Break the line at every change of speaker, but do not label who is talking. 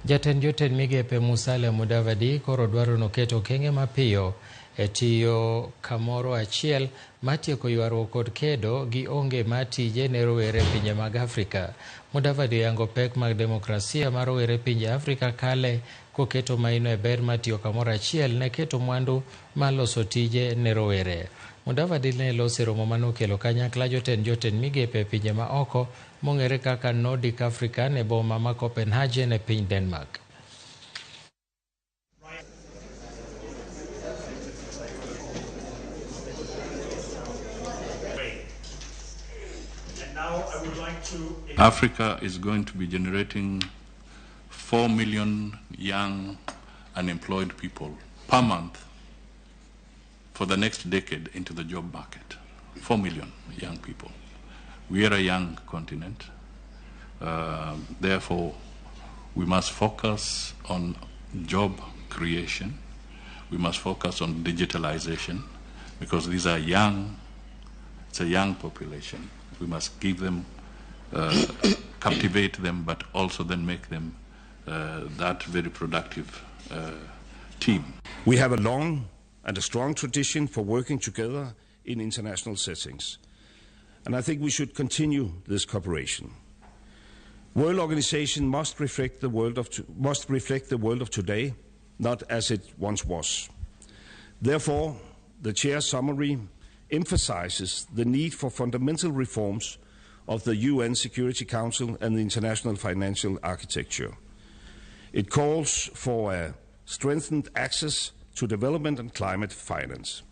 Jotend migepe Musalia Mudavadi koro dwaro noketo okenge mapiyo e tiyo kamoro achiel matieko ywaruok kod kedo gi onge mar tije ne rowere pinje mag Afrika. Mudavadi yango pek mag demokrasia mar rowere pinje Afrika kale koketo maino e ber mar tiyo kamoro achiel ne keto mwandu mar loso tije ne rowere. Mudavadi ne loso romo manokelo kanyakla jotend migepe pinje ma oko mong'ere kaka Nordic Africa ne boma ma Copenhagen e piny Denmark.
Africa is going to be generating 4 million young unemployed people per month for the next decade into the job market. 4 million young people. We are a young continent. Therefore, we must focus on job creation. We must focus on digitalization because these are young, it's a young population. We must give them, captivate them, but also then make them that very productive team.
We have a long and a strong tradition for working together in international settings. And I think we should continue this cooperation. World organization must reflect the world of today, not as it once was. Therefore, the chair's summary emphasizes the need for fundamental reforms of the UN Security Council and the international financial architecture. It calls for a strengthened access to development and climate finance.